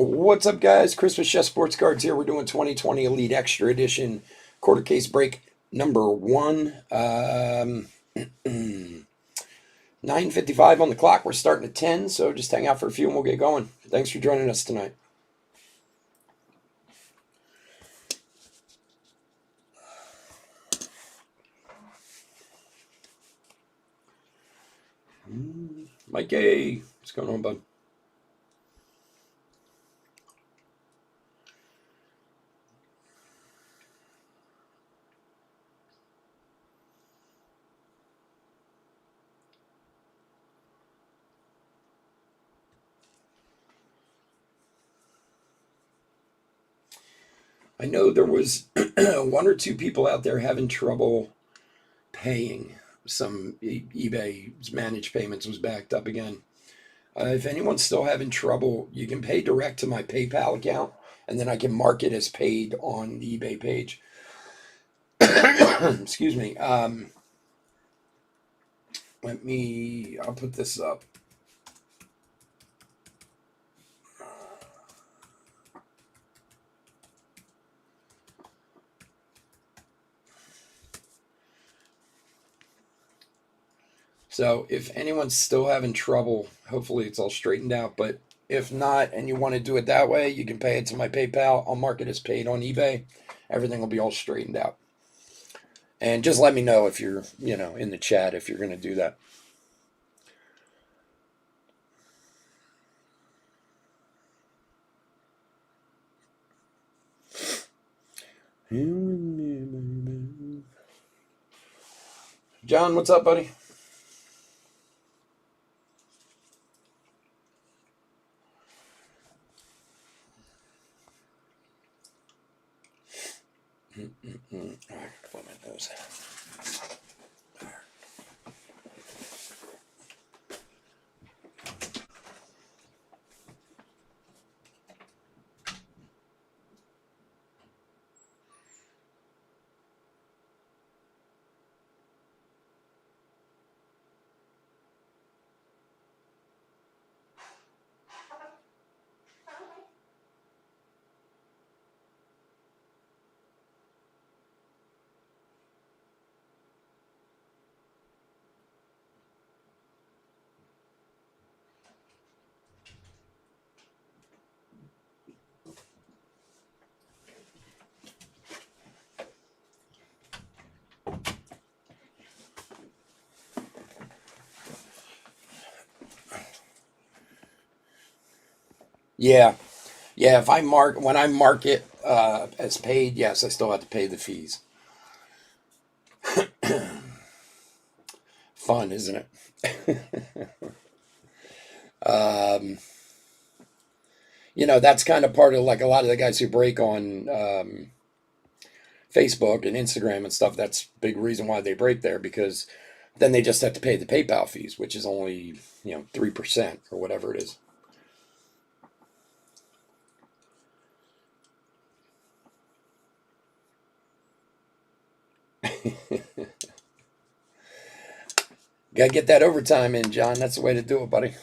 What's up, guys? Christmas Chef Sports Cards here. We're doing 2020 Elite Extra Edition quarter case break number one. 9:55 on the clock. We're starting at 10, so just hang out for a few and we'll get going. Thanks for joining us tonight. Mike A, what's going on, bud? I know there was one or two people out there having trouble paying. Some eBay's managed payments was backed up again. If anyone's still having trouble, you can pay direct to my PayPal account, and then I can mark it as paid on the eBay page. Excuse me. I'll put this up. So if anyone's still having trouble, hopefully it's all straightened out. But if not, and you want to do it that way, you can pay it to my PayPal. I'll mark it as paid on eBay. Everything will be all straightened out. And just let me know if you're, in the chat if you're going to do that. John, what's up, buddy? All right, blow my nose. Yeah, yeah. If I mark when I mark it as paid, yes, I still have to pay the fees. Fun, isn't it? um, that's kind of part of like a lot of the guys who break on Facebook and Instagram and stuff. That's a big reason why they break there because then they just have to pay the PayPal fees, which is only 3% or whatever it is. Gotta get that overtime in, John. That's the way to do it, buddy.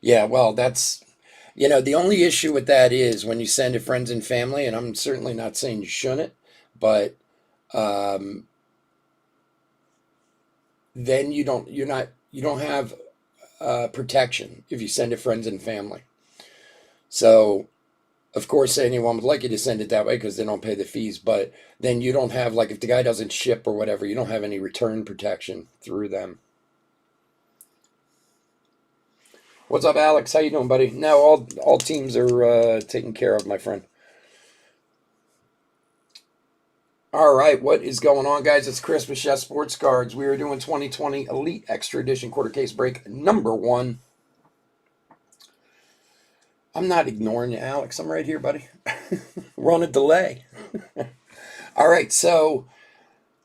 Yeah, well, the only issue with that is when you send to friends and family, and I'm certainly not saying you shouldn't, but um, then you don't have protection if you send to friends and family. So Of course, anyone would like you to send it that way because they don't pay the fees, but then you don't have, like, if the guy doesn't ship or whatever, you don't have any return protection through them. What's up, Alex? How you doing, buddy? No, all teams are taken care of, my friend. All right, what is going on, guys? It's Chris with Chef Sports Cards. We are doing 2020 Elite Extra Edition quarter case break number 1. I'm not ignoring you, Alex. I'm right here, buddy. We're on a delay. All right, so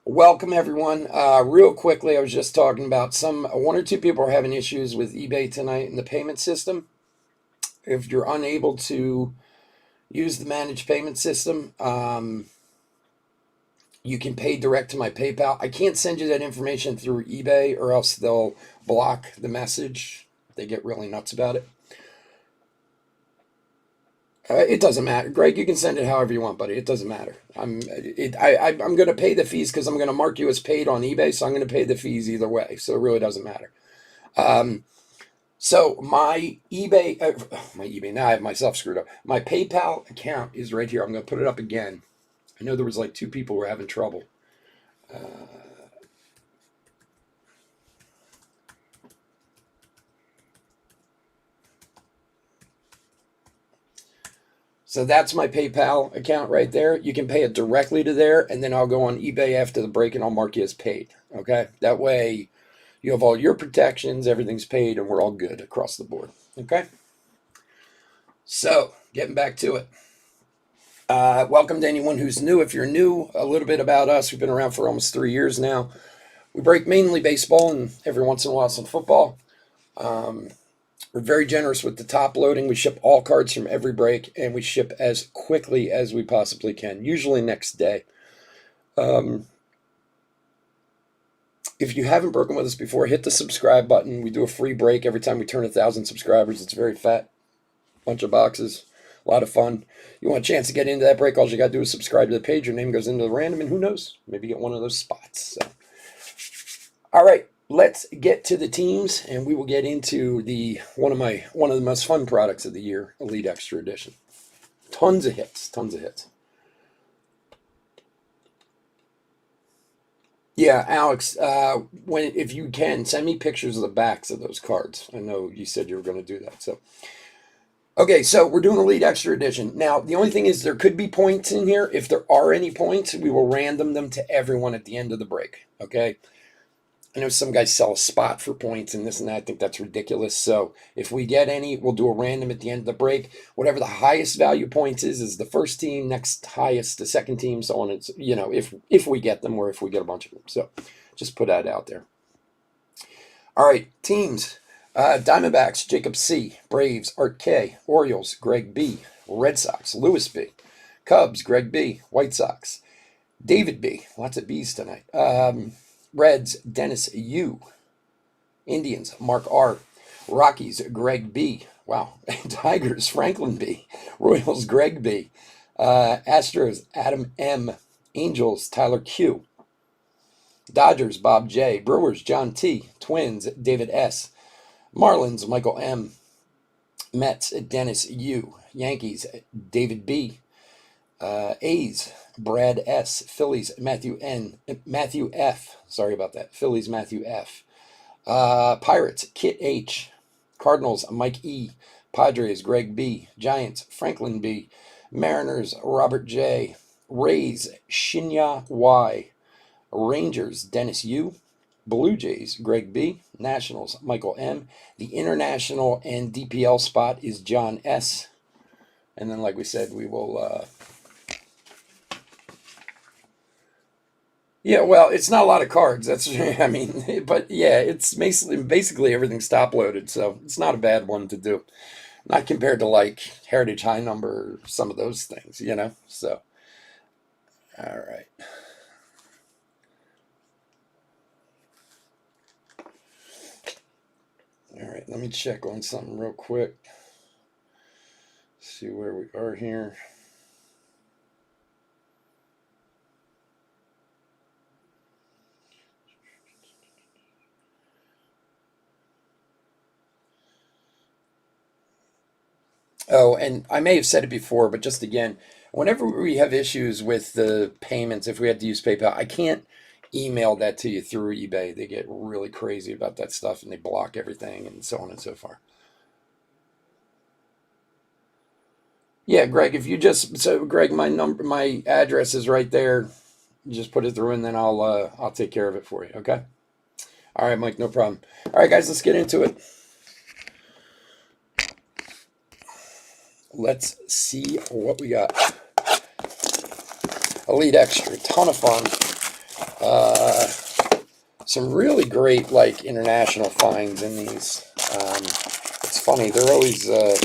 welcome everyone. Real quickly, I was just talking about one or two people are having issues with eBay tonight in the payment system. If you're unable to use the managed payment system, you can pay direct to my PayPal. I can't send you that information through eBay or else they'll block the message. They get really nuts about it. It doesn't matter, Greg. You can send it however you want, buddy. It doesn't matter. I'm going to pay the fees because I'm going to mark you as paid on eBay, so I'm going to pay the fees either way. So it really doesn't matter. So my eBay. Now I have myself screwed up. My PayPal account is right here. I'm going to put it up again. I know there was like 2 people who were having trouble. So that's my PayPal account right there. You can pay it directly to there, and then I'll go on eBay after the break and I'll mark you as paid. Okay? That way you have all your protections, everything's paid, and we're all good across the board. Okay? So, getting back to it. Welcome to anyone who's new. If you're new, a little bit about us. We've been around for almost 3 years now. We break mainly baseball and every once in a while some football. We're very generous with the top loading. We ship all cards from every break, and we ship as quickly as we possibly can, usually next day. If you haven't broken with us before, hit the subscribe button. We do a free break every time we turn 1,000 subscribers. It's very fat, bunch of boxes, a lot of fun. You want a chance to get into that break, all you got to do is subscribe to the page. Your name goes into the random, and who knows, maybe get one of those spots. So, all right. Let's get to the teams, and we will get into one of the most fun products of the year, Elite Extra Edition. Tons of hits, tons of hits. Yeah, Alex, if you can, send me pictures of the backs of those cards. I know you said you were going to do that. So, okay, so we're doing Elite Extra Edition. Now, the only thing is there could be points in here. If there are any points, we will random them to everyone at the end of the break. Okay. I know some guys sell a spot for points and this and that. I think that's ridiculous. So if we get any, we'll do a random at the end of the break. Whatever the highest value points is the first team, next highest, the second team, so on. It's, if we get them or if we get a bunch of them. So just put that out there. All right, teams. Diamondbacks, Jacob C. Braves, Art K. Orioles, Greg B. Red Sox, Lewis B. Cubs, Greg B. White Sox, David B. Lots of B's tonight. Reds, Dennis U. Indians, Mark R. Rockies, Greg B. Wow. Tigers, Franklin B. Royals, Greg B. Astros, Adam M. Angels, Tyler Q. Dodgers, Bob J. Brewers, John T. Twins, David S. Marlins, Michael M. Mets, Dennis U. Yankees, David B. A's, Brad S. Phillies, Matthew F. Sorry about that. Phillies, Matthew F. Pirates, Kit H. Cardinals, Mike E. Padres, Greg B. Giants, Franklin B. Mariners, Robert J. Rays, Shinya Y. Rangers, Dennis U. Blue Jays, Greg B. Nationals, Michael M. The international and DPL spot is John S. And then, like we said, we will... Yeah, well, it's not a lot of cards. That's, I mean, but yeah, it's basically everything's top loaded, so it's not a bad one to do. Not compared to like Heritage High Number or some of those things, So, all right. All right, let me check on something real quick. See where we are here. Oh, and I may have said it before, but just again, whenever we have issues with the payments, if we had to use PayPal, I can't email that to you through eBay. They get really crazy about that stuff and they block everything and so on and so forth. Yeah, Greg, if you just so Greg, my address is right there. You just put it through and then I'll take care of it for you, okay? All right, Mike, no problem. All right, guys, let's get into it. Let's see what we got. Elite Extra, ton of fun. Uh, some really great like international finds in these. It's funny, they're always a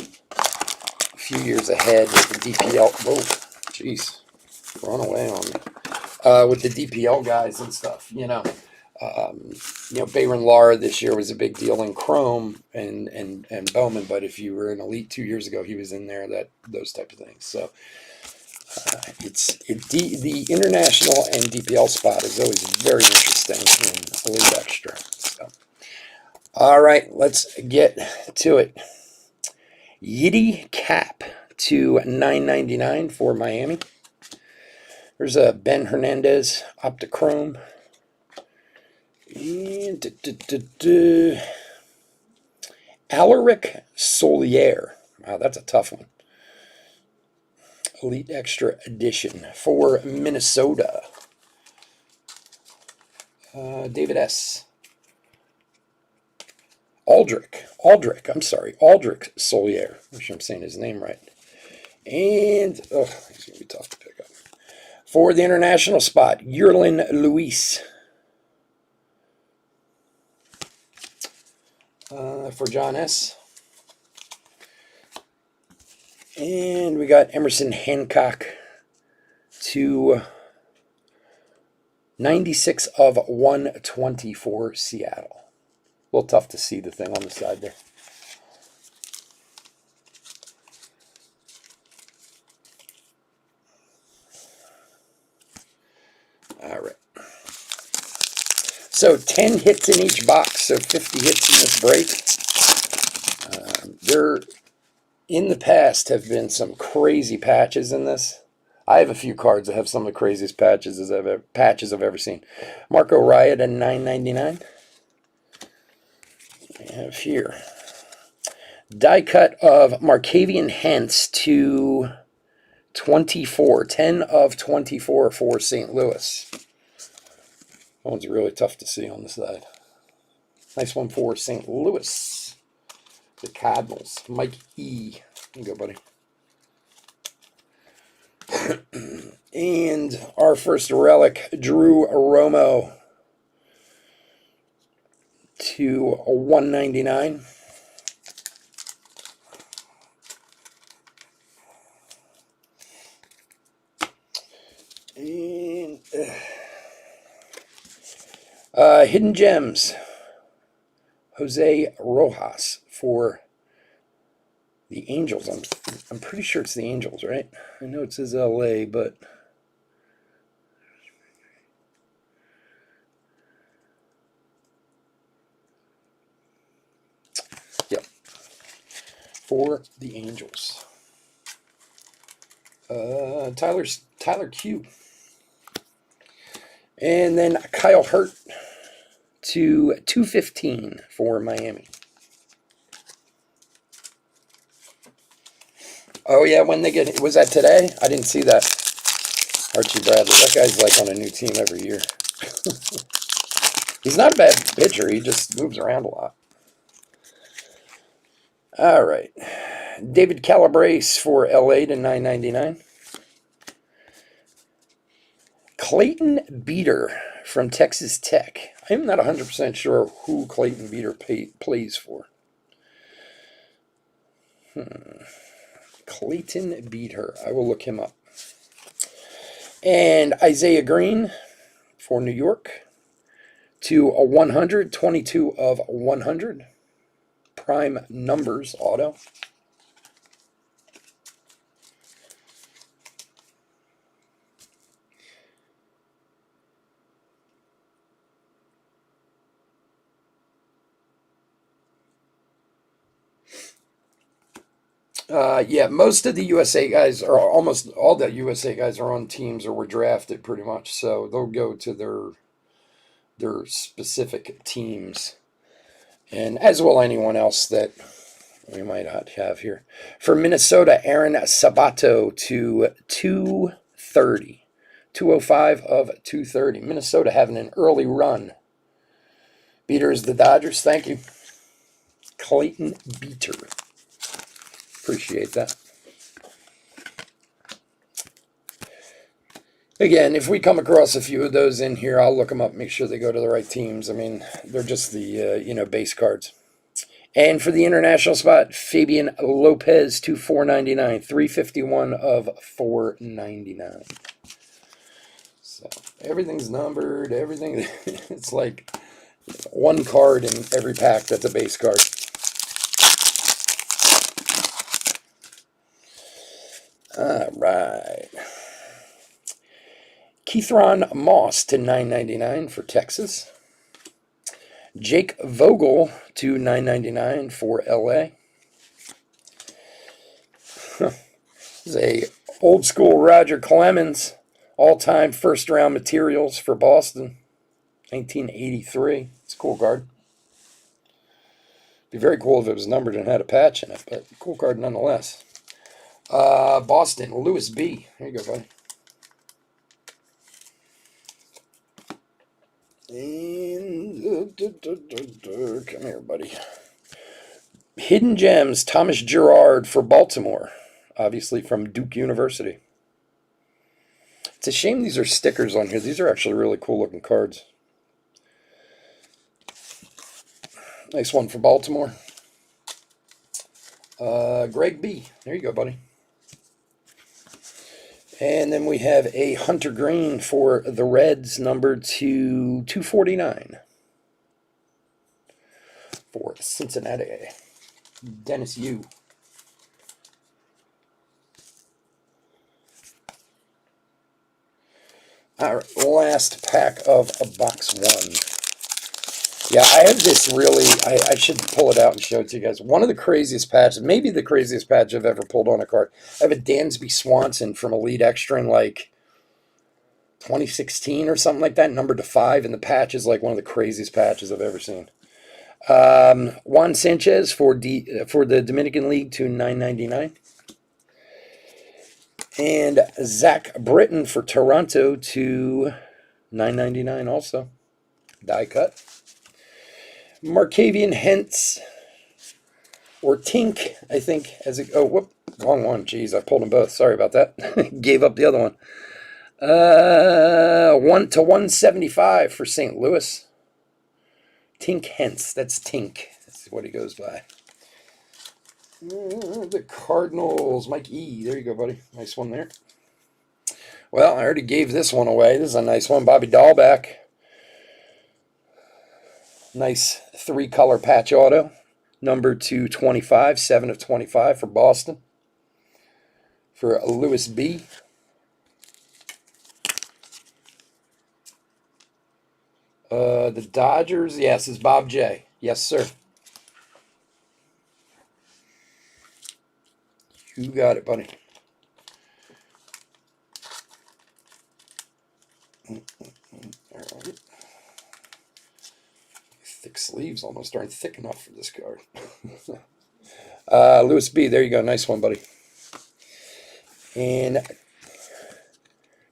few years ahead with the DPL. Whoa, jeez, run away on me. With the DPL guys and stuff, Bayron Lara this year was a big deal in Chrome and Bowman, but if you were an elite 2 years ago, he was in there. Those type of things. So the international and DPL spot is always very interesting in Elite Extra. So, all right, let's get to it. Yiddy Cap to $9.99 for Miami. There's a Ben Hernandez Optichrome. And Alaric Solier. Wow, that's a tough one. Elite Extra Edition for Minnesota. David S. Aldrich Solier. I'm sure I'm saying his name right. And, he's going to be tough to pick up. For the international spot, Yerlin Luis. For John S. And we got Emerson Hancock to 96 of 120 for Seattle. A little tough to see the thing on the side there. All right. So 10 hits in each box, so 50 hits in this break. There, in the past, have been some crazy patches in this. I have a few cards that have some of the craziest patches I've ever seen. Marco Riot at $9.99. We have here die cut of Markavian Hentz to 24, 10 of 24 for St. Louis. That one's really tough to see on the side. Nice one for St. Louis. The Cardinals. Mike E. There you go, buddy. And our first relic, Drew Romo to $199. And Hidden Gems, Jose Rojas for the Angels. I'm pretty sure it's the Angels, right? I know it says LA, but yep, for the Angels. Tyler Q. And then Kyle Hurt to 215 for Miami. Oh yeah, when they get, was that today? I didn't see that. Archie Bradley, that guy's like on a new team every year. He's not a bad pitcher, he just moves around a lot. All right, David Calabrese for LA to $9.99. Clayton Beater from Texas Tech. I'm not 100% sure who Clayton Beater plays for. Clayton Beater. I will look him up. And Isaiah Green for New York to a 100, 22 of 100. Prime numbers auto. Yeah, most of the USA guys, or almost all the USA guys, are on teams or were drafted pretty much. So they'll go to their specific teams, and as will anyone else that we might not have here. For Minnesota, Aaron Sabato to 230. 205 of 230. Minnesota having an early run. Beater is the Dodgers. Thank you. Clayton Beater. Appreciate that. Again, if we come across a few of those in here, I'll look them up, make sure they go to the right teams. I mean, they're just the, base cards. And for the international spot, Fabian Lopez to 499, 351 of 499. So everything's numbered, everything. It's like one card in every pack that's a base card. All right. Keithron Moss to $9.99 for Texas. Jake Vogel to $9.99 for LA. This is a old school Roger Clemens, all-time first-round materials for Boston, 1983. It's a cool card. Be very cool if it was numbered and had a patch in it, but cool card nonetheless. Boston, Lewis B. There you go, buddy. And come here, buddy. Hidden Gems, Thomas Gerard for Baltimore, obviously from Duke University. It's a shame these are stickers on here. These are actually really cool looking cards. Nice one for Baltimore. Greg B. There you go, buddy. And then we have a Hunter Green for the Reds, numbered to 249 for Cincinnati. Dennis Yu. All right, last pack of box one. Yeah, I have this really, I should pull it out and show it to you guys. One of the craziest patches, maybe the craziest patch I've ever pulled on a card. I have a Dansby Swanson from Elite Extra in like 2016 or something like that, numbered to 5, and the patch is like one of the craziest patches I've ever seen. Juan Sanchez for the Dominican League to $9.99. And Zach Britton for Toronto to $9.99 also. Die cut. Markavian Hentz, or Tink, I think, wrong one. Jeez, I pulled them both. Sorry about that. Gave up the other one. 1 to 175 for St. Louis. Tink Hentz. That's Tink. That's what he goes by. The Cardinals. Mike E. There you go, buddy. Nice one there. Well, I already gave this one away. This is a nice one. Bobby Dahlbeck. Nice 3-color patch auto. Number 225. 7 of 25 for Boston. For Lewis B. The Dodgers. Yes, it's Bob J. Yes, sir. You got it, buddy. All right. Thick sleeves almost aren't thick enough for this card. Lewis B. There you go. Nice one, buddy. And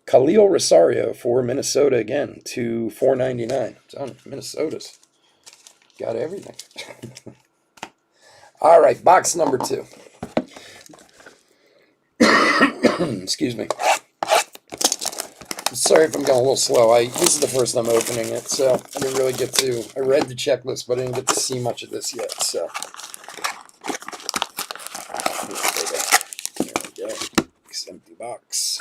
Khalil Rosario for Minnesota again to $4.99. It's on Minnesota's. Got everything. All right, box number 2. Excuse me. Sorry if I'm going a little slow. This is the first time opening it, so I didn't really get to. I read the checklist, but I didn't get to see much of this yet. So there we go. This empty box.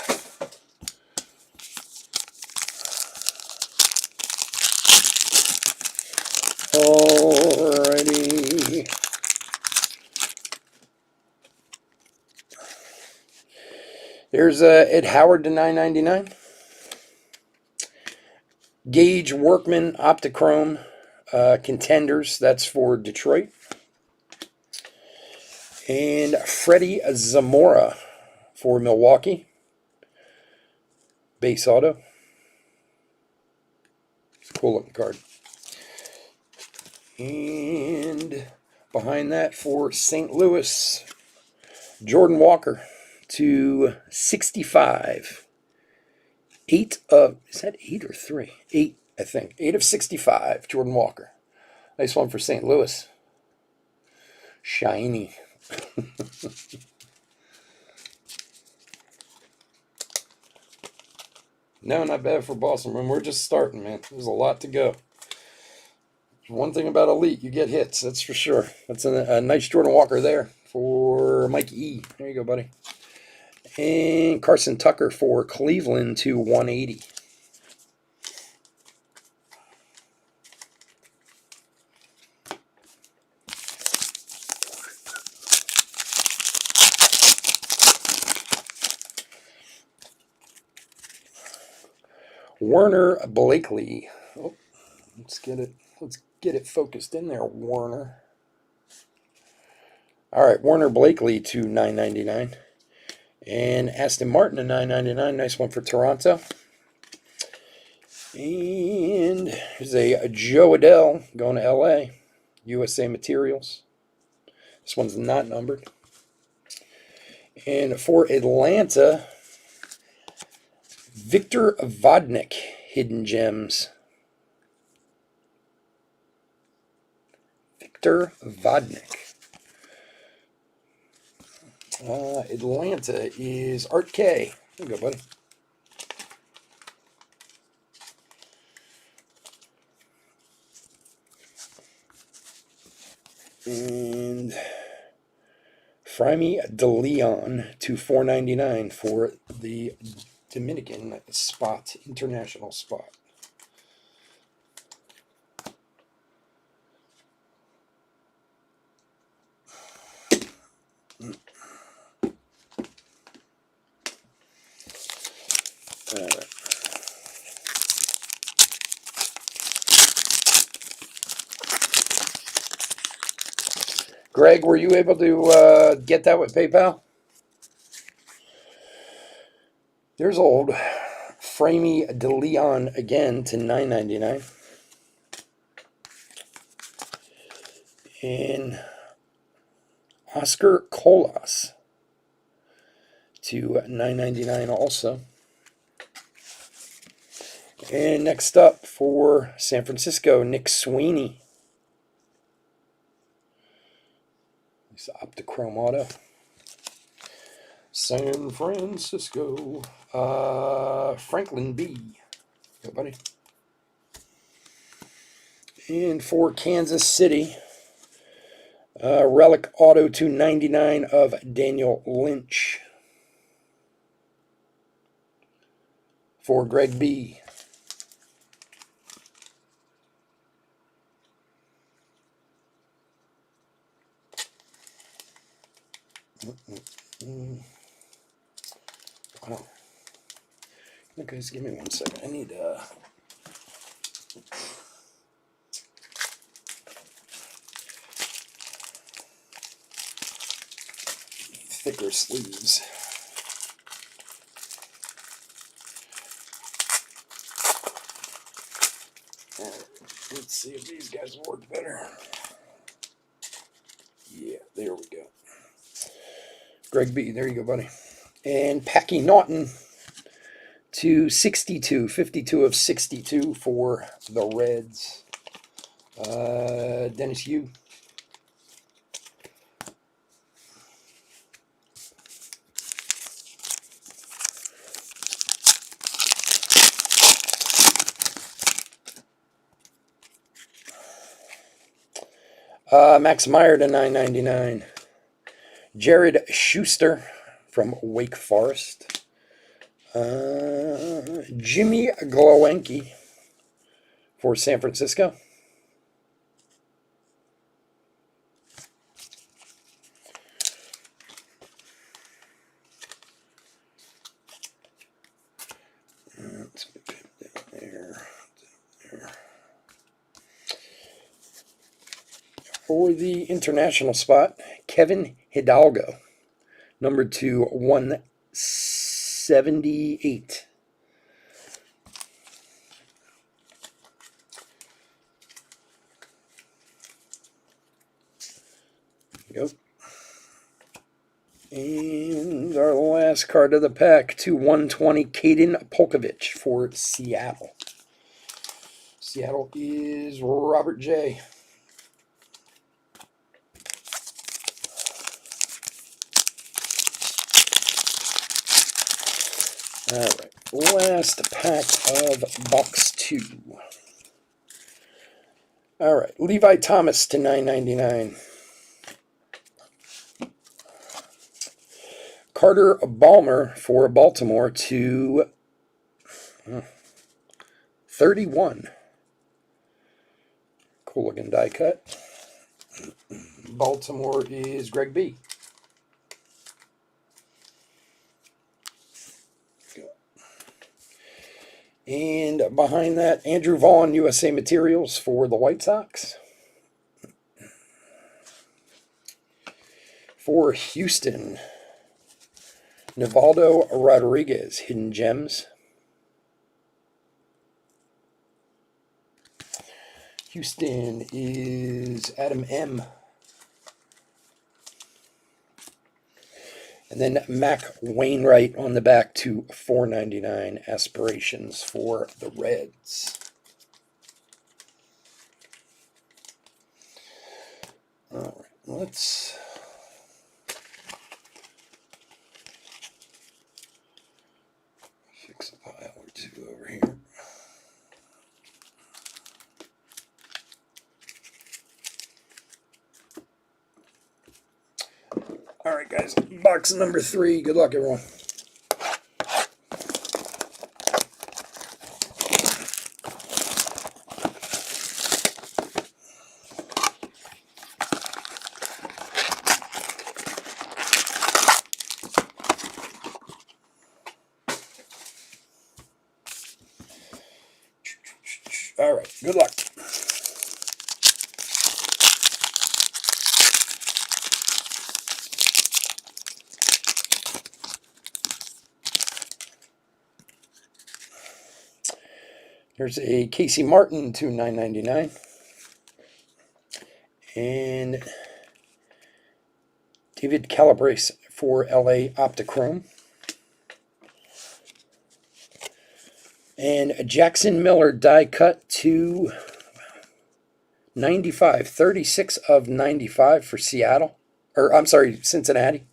Alrighty. There's Ed Howard to $9.99. Gage Workman Optichrome Contenders. That's for Detroit. And Freddie Zamora for Milwaukee. Base auto. It's a cool looking card. And behind that for St. Louis, Jordan Walker to 65. Is that 8 or 3? 8, I think. 8 of 65, Jordan Walker. Nice one for St. Louis. Shiny. No, not bad for Boston. And we're just starting, man. There's a lot to go. One thing about Elite, you get hits, that's for sure. That's a nice Jordan Walker there for Mike E. There you go, buddy. And Carson Tucker for Cleveland to 180. Werner Blakely. Oh, let's get it focused in there, Werner. All right, Werner Blakely to $9.99. And Aston Martin to $9.99. Nice one for Toronto. And there's a Joe Adele going to LA. USA Materials. This one's not numbered. And for Atlanta, Victor Vodnik, Hidden Gems. Victor Vodnik. Atlanta is Art K. There you go, buddy. And Frimy De Leon to $4.99 for the Dominican spot, international spot. All right. Greg, were you able to get that with PayPal? There's old Framy De Leon again to $9.99. And Oscar Colas to $9.99 also. And next up for San Francisco, Nick Sweeney. It's Optichrome Auto. San Francisco. Franklin B. Go, buddy. And for Kansas City, Relic Auto to $2.99 of Daniel Lynch. For Greg B. Wow. Okay, just give me 1 second. I need thicker sleeves. Let's see if these guys work better. Yeah, there we go. Greg B, there you go, buddy. And Packy Naughton to 62, 52 of 62 for the Reds. Dennis Yu. Max Meyer to $9.99. Jared Schuster from Wake Forest. Jimmy Glowacki for San Francisco. Let's put him down there. For the international spot, Kevin Hidalgo, number 2/178. Yep. And our last card of the pack, 2/120, Caden Polkovich for Seattle. Seattle is Robert J. All right, last pack of box 2. All right, Levi Thomas to 9.99. Carter Balmer for Baltimore to 31. Cool looking die cut. Baltimore is Greg B. And behind that, Andrew Vaughn, USA Materials for the White Sox. For Houston, Nivaldo Rodriguez, Hidden Gems. Houston is Adam M. And then Mac Wainwright on the back to 4.99. Aspirations for the Reds. All right, let's fix a pile or two over here. All right, guys, box number 3. Good luck, everyone. All right, good luck. There's a Casey Martin to 9.99. And David Calabrese for LA Optichrome. And Jackson Miller die cut to 95. 36 of 95 for Seattle. Or, I'm sorry, Cincinnati.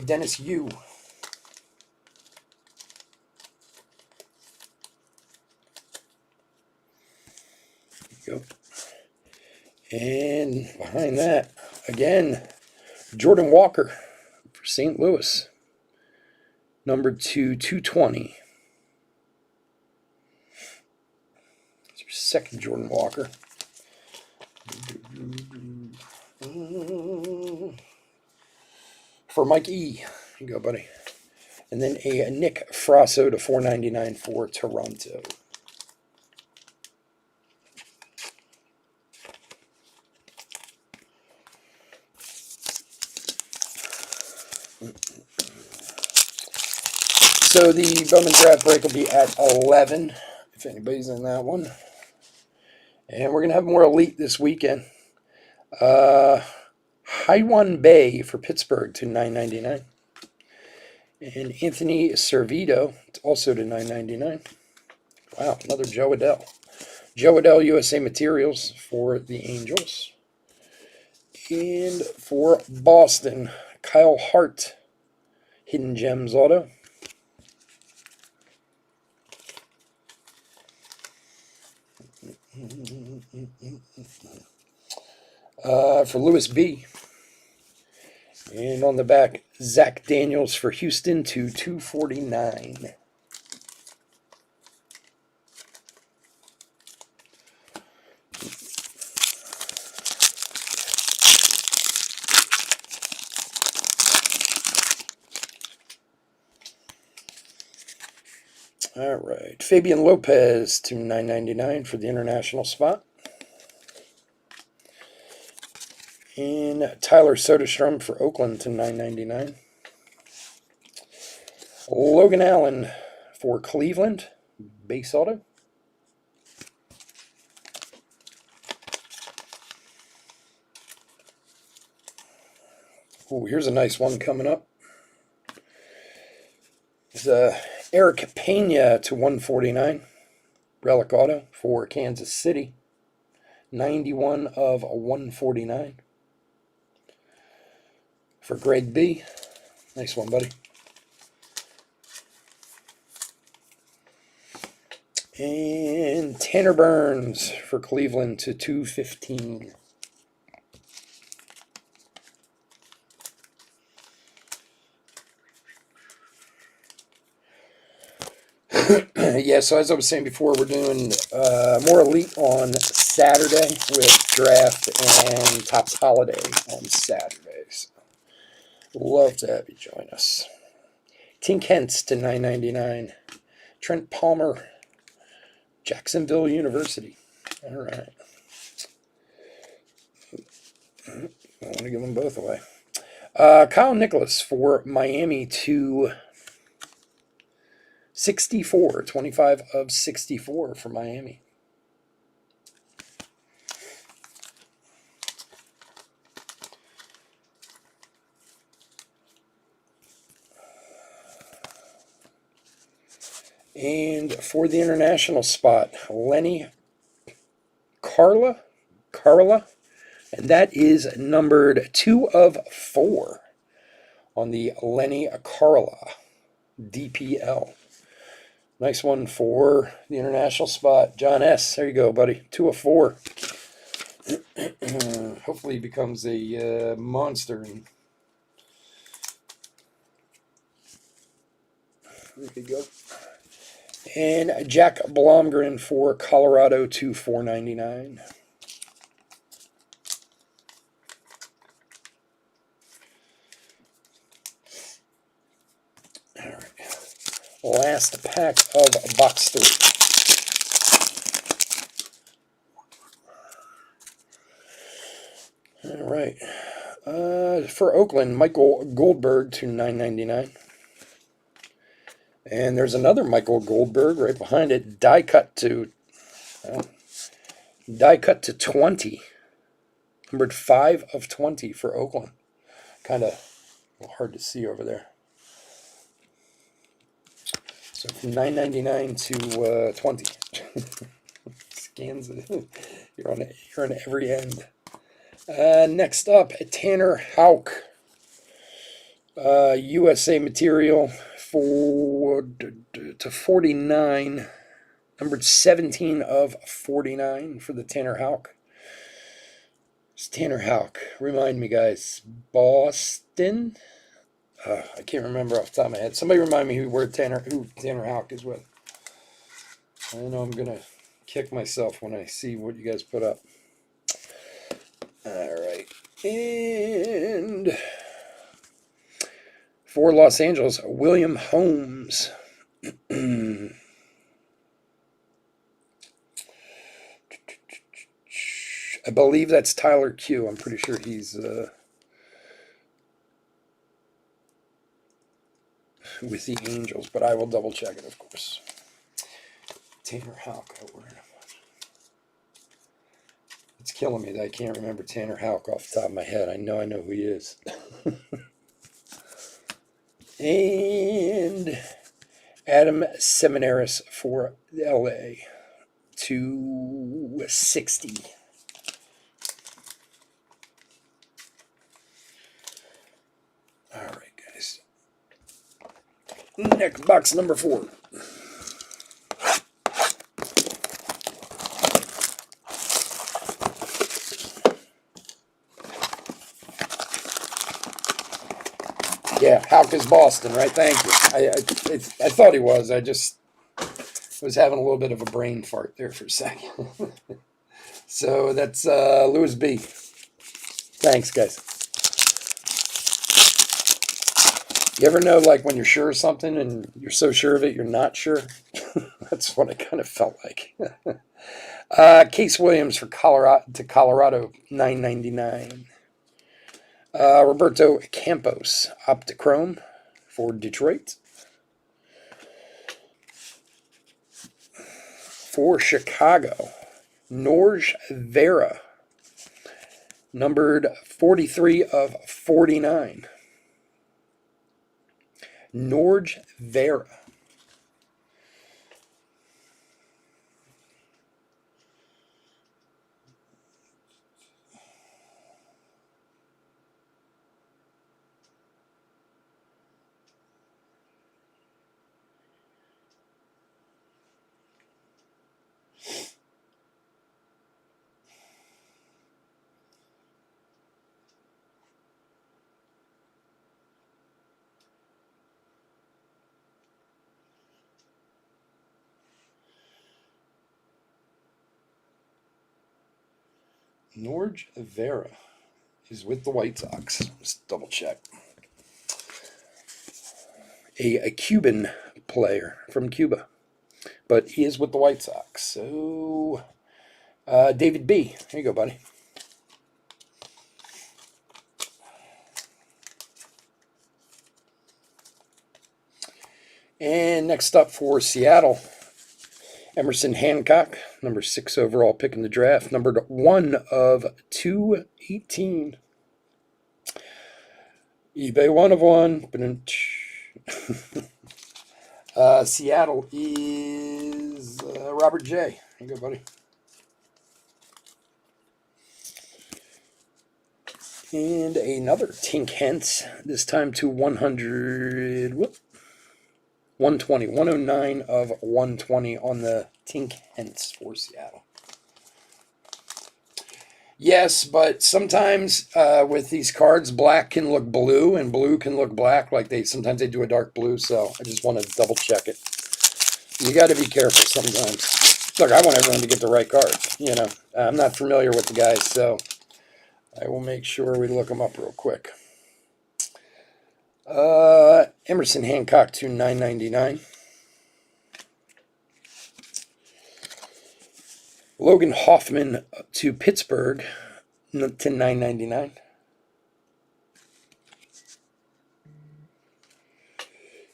Dennis Yu. Go. And behind that, again, Jordan Walker for St. Louis, number 2/220. It's your second Jordan Walker. For Mike E. Here you go, buddy. And then a Nick Frasso to 4.99 for Toronto. So the Bowman draft break will be at 11, if anybody's in that one. And we're going to have more Elite this weekend. Haiwan Bay for Pittsburgh to 9.99. And Anthony Servito, also to 9.99. Wow, another Joe Adell. Joe Adell, USA Materials for the Angels. And for Boston, Kyle Hart, Hidden Gems auto. For Lewis B. And on the back, Zach Daniels for Houston to 249. All right, Fabian Lopez to 9.99 for the international spot. And Tyler Soderstrom for Oakland to 9.99. Logan Allen for Cleveland, base auto. Oh, here's a nice one coming up. It's Eric Pena to 149, relic auto for Kansas City, 91 of 149. For Greg B. Nice one, buddy. And Tanner Burns for Cleveland to 215. Yeah, so as I was saying before, we're doing more Elite on Saturday with Draft and Topps Holiday on Saturdays. Love to have you join us. Tink Hentz to 9.99. Trent Palmer, Jacksonville University. All right. I want to give them both away. Kyle Nicholas for Miami to 64, 25 of 64 for Miami. And for the international spot, Lenny Carla, and that is numbered 2 of 4 on the Lenny Carla DPL. Nice one for the international spot. John S. There you go, buddy. 2 of 4. Hopefully he becomes a monster. There you go. And Jack Blomgren for Colorado to 4.99. All right. Last pack of box 3. All right. For Oakland, Michael Goldberg to 9.99. And there's another Michael Goldberg right behind it. Die cut to 20. Numbered 5 of 20 for Oakland. Kind of hard to see over there. So from 9.99 to 20. Scans it. You're on every end. Next up, Tanner Houck. USA material to 49. Numbered 17 of 49 for the Tanner Houck. It's Tanner Houck. Remind me, guys. Boston? I can't remember off the top of my head. Somebody remind me who Tanner Houck is with. I know I'm going to kick myself when I see what you guys put up. All right. And for Los Angeles, William Holmes. I believe that's Tyler Q. I'm pretty sure he's with the Angels, but I will double check it, of course. Tanner Houck. It's killing me that I can't remember Tanner Houck off the top of my head. I know who he is. And Adam Seminaris for LA to 60. All right, guys. Next box number 4. Yeah, Houck is Boston, right? Thank you. I thought he was. I just was having a little bit of a brain fart there for a second. So that's Louis B. Thanks, guys. You ever know, like, when you're sure of something and you're so sure of it, you're not sure? That's what I kind of felt like. Case Williams for Colorado, 9.99. Roberto Campos, Optichrome for Detroit. For Chicago, Norge Vera, numbered 43 of 49. Norge Vera. Norge Vera is with the White Sox. Let's double check. A Cuban player from Cuba, but he is with the White Sox. So, David B. Here you go, buddy. And next up for Seattle, Emerson Hancock, number 6 overall pick in the draft, numbered 1 of 218. eBay 1 of 1. Seattle is Robert J. Here you go, buddy. And another Tink Hence, this time to 100. 120. 109 of 120 on the Tink Hence for Seattle. Yes, but sometimes with these cards, black can look blue and blue can look black. Like sometimes they do a dark blue, so I just want to double check it. You got to be careful sometimes. Look, I want everyone to get the right card. You know, I'm not familiar with the guys, so I will make sure we look them up real quick. Emerson Hancock to $9.99. Logan Hoffman to Pittsburgh to $9.99.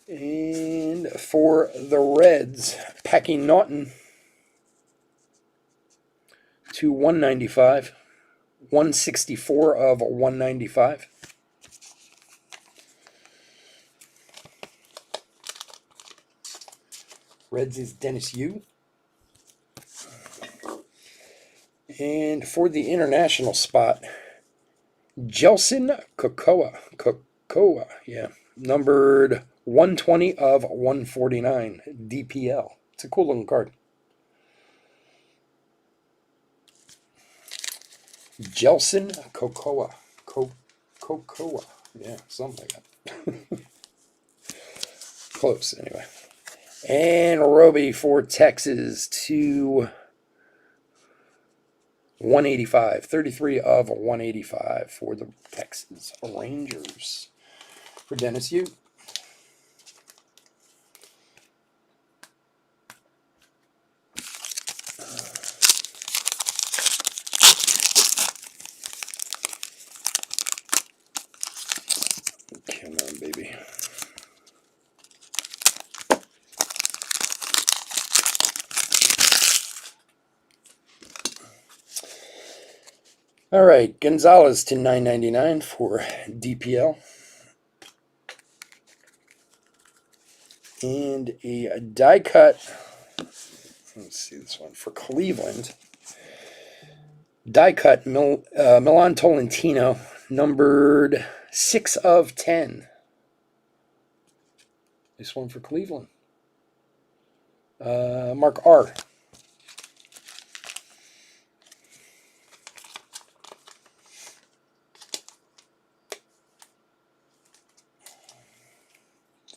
And for the Reds, Packy Naughton to $195. 164 of 195. Reds is Dennis Yu. And for the international spot, Jelson Kokoa, yeah, numbered 120 of 149, DPL. It's a cool looking card. Jelson Kokoa. Kokoa. Yeah, something like that. Close, anyway. And Roby for Texas to 185. 33 of 185 for the Texas Rangers. For Dennis Yu. Come on, baby. All right, Gonzalez to $9.99 for DPL. And a die cut, let's see this one, for Cleveland. Die cut Milan Tolentino, numbered 6 of 10. This one for Cleveland. Mark R.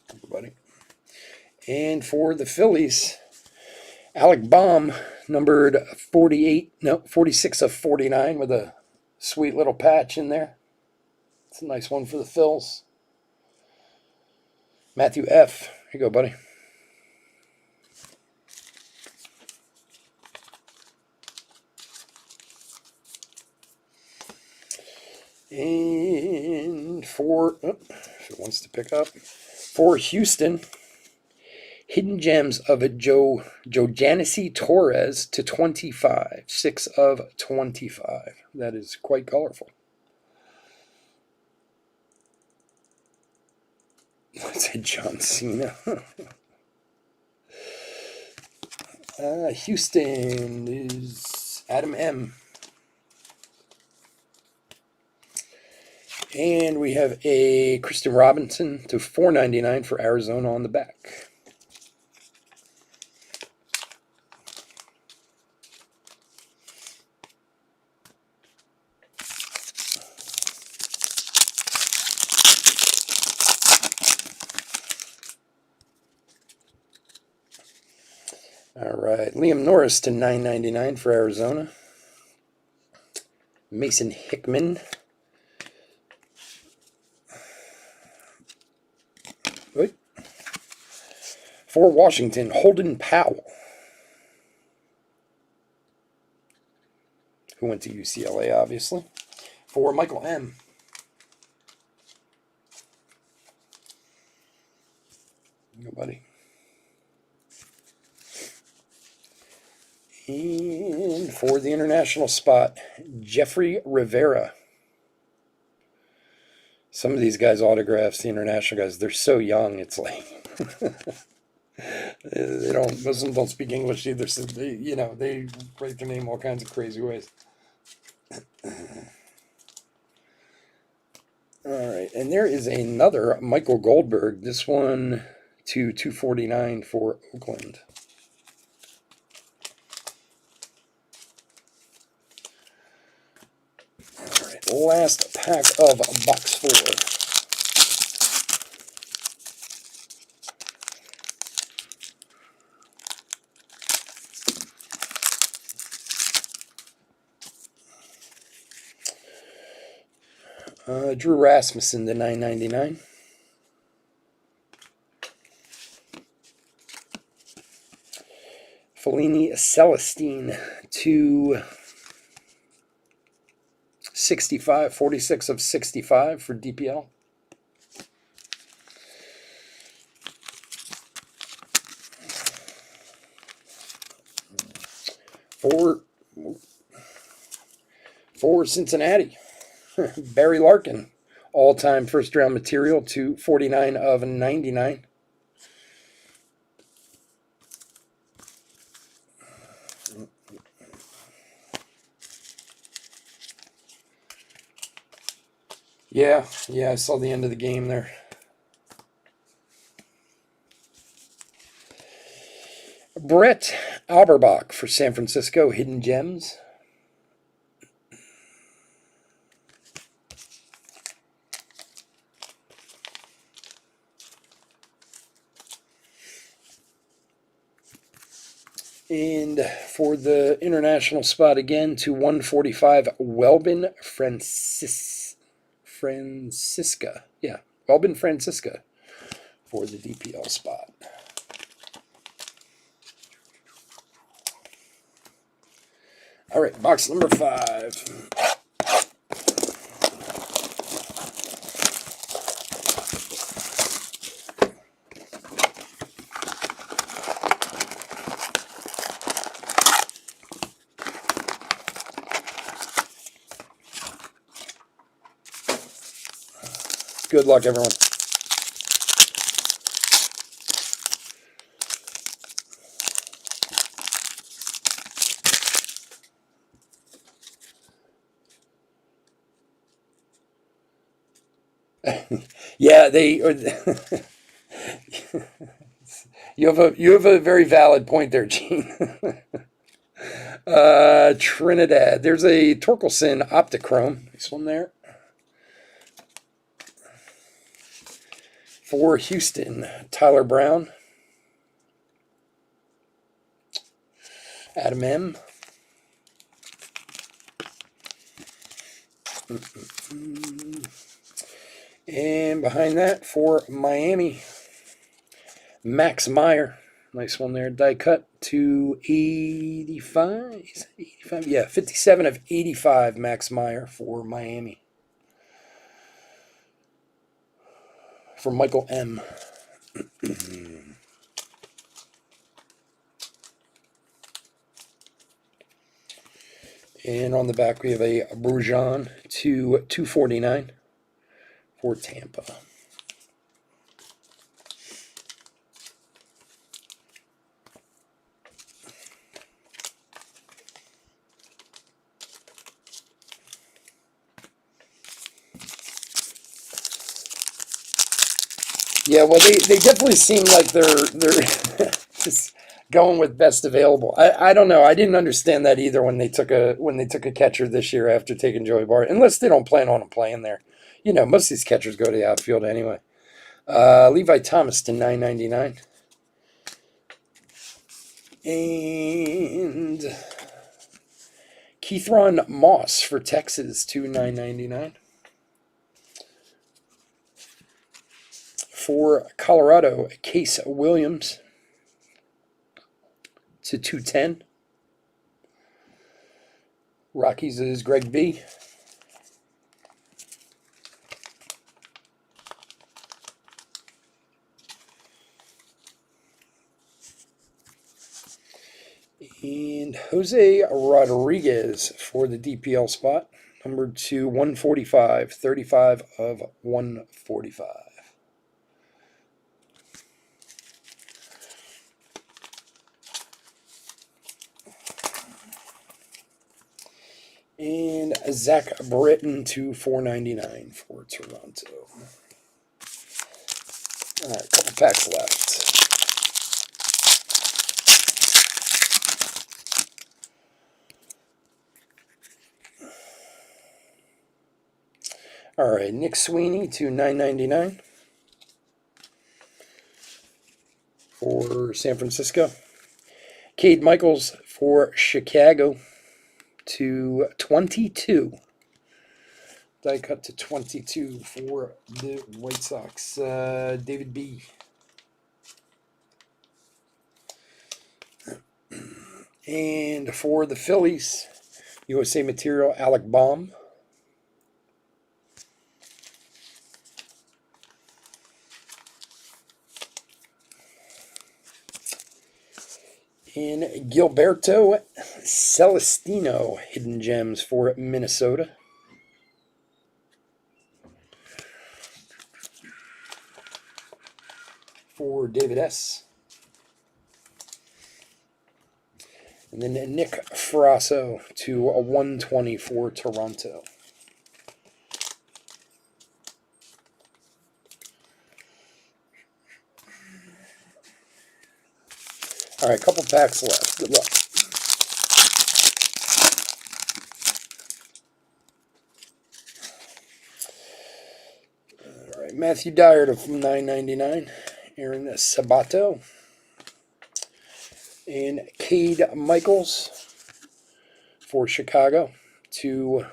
Everybody. And for the Phillies, Alec Baum, numbered 46 of 49 with a sweet little patch in there. It's a nice one for the Phils. Matthew F. Here you go, buddy. if it wants to pick up, for Houston, Hidden Gems of a Joe Janissy Torres to 25. 6 of 25. That is quite colorful. That's a John Cena. Houston is Adam M. And we have a Kristen Robinson to 4.99 for Arizona on the back. All right, Liam Norris to 9.99 for Arizona. Mason Hickman. Wait. For Washington, Holden Powell, who went to UCLA, obviously. For Michael M. Nobody. And for the international spot, Jeffrey Rivera. Some of these guys' autographs, the international guys, they're so young, it's like most of them don't speak English either, so they write their name all kinds of crazy ways. All right, and there is another Michael Goldberg. This one to 249 for Oakland. All right, last pack of box 4. Drew Rasmussen to 9.99. Fellini Celestine to 65, 46 of 65 for DPL. For Cincinnati, Barry Larkin, all-time first-round material to 49 of 99. Yeah, I saw the end of the game there. Brett Auerbach for San Francisco, Hidden Gems. And for the international spot again, to 145, Welbin Francisca. Yeah, Welbin Francisca for the DPL spot. All right, box number 5. Good luck, everyone. Yeah, you have a very valid point there, Gene. Trinidad. There's a Torkelson Optichrome. Nice one there. For Houston, Tyler Brown, Adam M. And behind that, for Miami, Max Meyer. Nice one there. Die cut to 85. 85? Yeah, 57 of 85, Max Meyer for Miami. for Michael M. And on the back, we have a Brujan to 249 for Tampa. Yeah, well, they definitely seem like they're just going with best available. I don't know. I didn't understand that either when they took a catcher this year after taking Joey Bart, unless they don't plan on him playing there. You know, most of these catchers go to the outfield anyway. Levi Thomas to 999, and Keithron Moss for Texas to 999. For Colorado, Case Williams to 210. Rockies is Greg B. And Jose Rodriguez for the DPL spot, numbered to 145, 35 of 145. And Zach Britton to 499 for Toronto. All right, a couple packs left. All right, Nick Sweeney to 999 for San Francisco. Cade Michaels for Chicago to 22. Die cut to 22 for the White Sox. David B. And for the Phillies, USA Material, Alec Baum. And Gilberto Celestino, Hidden Gems for Minnesota. For David S. And then Nick Frasso to a 120 for Toronto. All right, couple packs left. Good luck. All right, Matthew Dyer to $9.99. Aaron Sabato. And Cade Michaels for Chicago to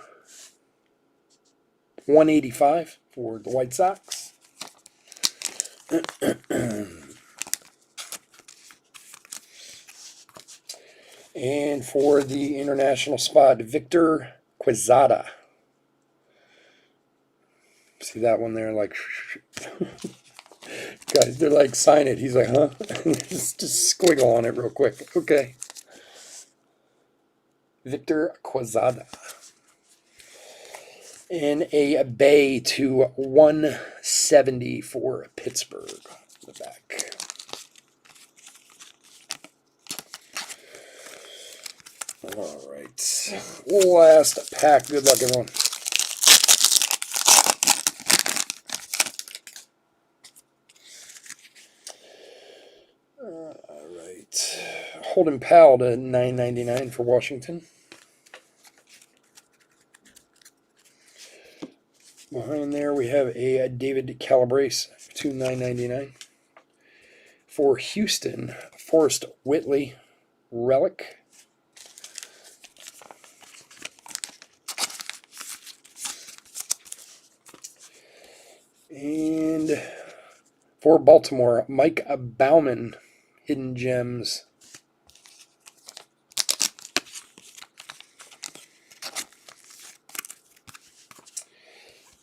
185 for the White Sox. And for the international spot, Victor Quezada. See that one there? Like, guys, they're like, sign it. He's like, huh? just squiggle on it real quick. Okay. Victor Quezada. And a Bay to 170 for Pittsburgh. The back. All right. Last pack. Good luck, everyone. All right. Holden Powell to $9.99 for Washington. Behind there, we have a David Calabrese to $9.99. For Houston, Forrest Whitley, Relic. And for Baltimore, Mike Bauman, Hidden Gems.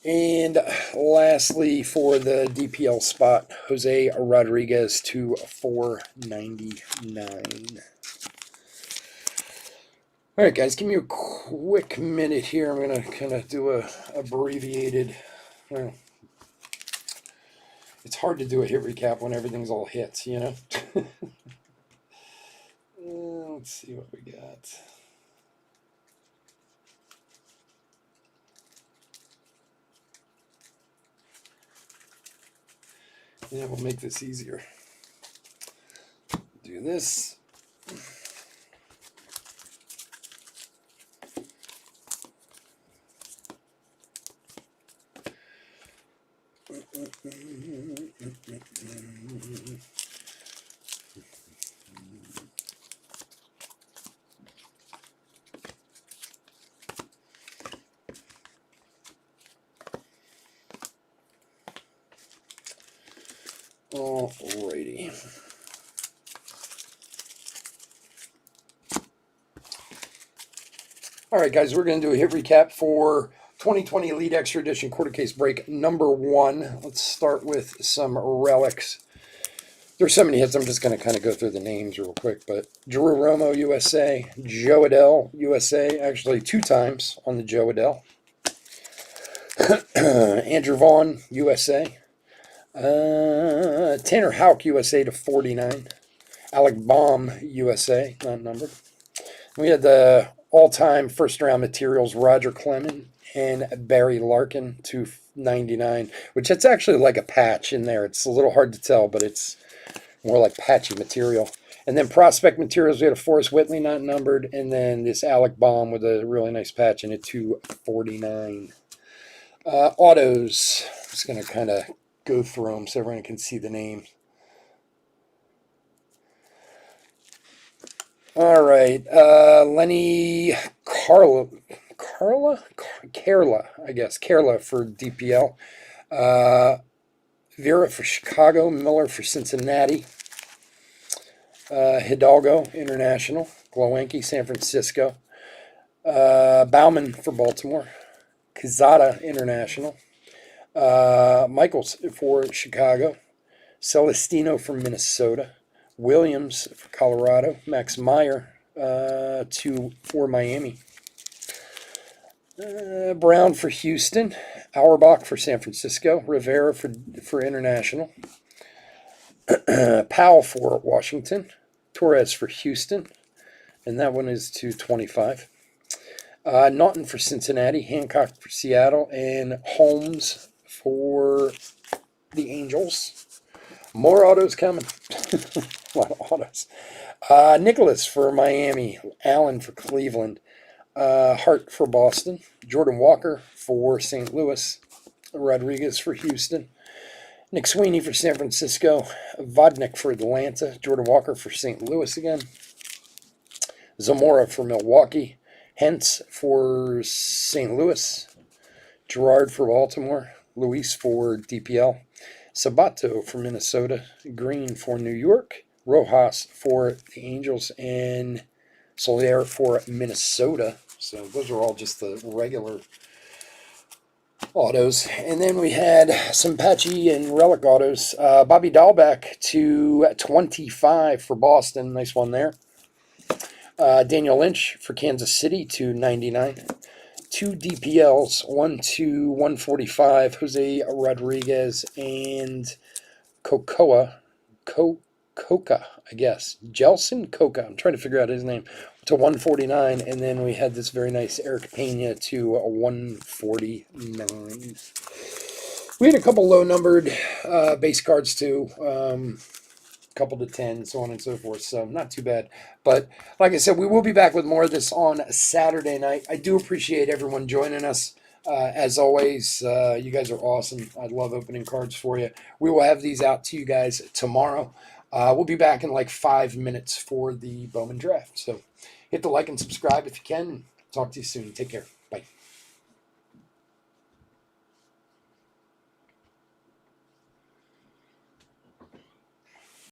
And lastly, for the DPL spot, Jose Rodriguez to 499. All right, guys, give me a quick minute here. I'm going to kind of do a abbreviated. Well, it's hard to do a hit recap when everything's all hits, you know? Let's see what we got. Yeah, we'll make this easier. Do this. Alrighty. All right, guys, we're going to do a hit recap for 2020 Elite Extra Edition Quarter Case Break number 1. Let's start with some relics. There's so many hits, I'm just going to kind of go through the names real quick. But Drew Romo, USA. Joe Adell, USA. Actually, 2 times on the Joe Adell. Andrew Vaughn, USA. Tanner Houck, USA to 49. Alec Baum, USA, not numbered. We had the all-time first-round materials, Roger Clemens and Barry Larkin to 99, which it's actually like a patch in there. It's a little hard to tell, but it's more like patchy material. And then prospect materials, we had a Forrest Whitley not numbered, and then this Alec Baum with a really nice patch in it to 49. Autos, I'm just going to kind of go through them so everyone can see the name. All right, Lenny Carla, I guess, Carla for DPL. Vera for Chicago, Miller for Cincinnati. Hidalgo International, Glowenke, San Francisco. Bauman for Baltimore. Quezada International. Michaels for Chicago. Celestino for Minnesota. Williams for Colorado. Max Meyer for Miami. Brown for Houston. Auerbach for San Francisco. Rivera for International. Powell for Washington. Torres for Houston. And that one is to 25. Naughton for Cincinnati. Hancock for Seattle. And Holmes for the Angels. More autos coming. A lot of autos. Nicholas for Miami. Allen for Cleveland. Hart for Boston. Jordan Walker for St. Louis. Rodriguez for Houston. Nick Sweeney for San Francisco. Vodnik for Atlanta. Jordan Walker for St. Louis again. Zamora for Milwaukee. Hentz for St. Louis. Gerard for Baltimore. Luis for DPL. Sabato for Minnesota. Green for New York. Rojas for the Angels. And Soler for Minnesota. So those are all just the regular autos. And then we had some patchy and relic autos. Bobby Dahlbeck to 25 for Boston. Nice one there. Daniel Lynch for Kansas City to 99. 2 DPLs, 1 to 145. Jose Rodriguez and Coca, I guess. Jelson Coca. I'm trying to figure out his name. To 149. And then we had this very nice Eric Pena to 149. We had a couple low-numbered base cards, too. Couple to 10, so on and so forth. So not too bad. But like I said, we will be back with more of this on Saturday night. I do appreciate everyone joining us. As always, you guys are awesome. I love opening cards for you. We will have these out to you guys tomorrow. We'll be back in like 5 minutes for the Bowman draft. So hit the like and subscribe if you can. Talk to you soon. Take care. Bye.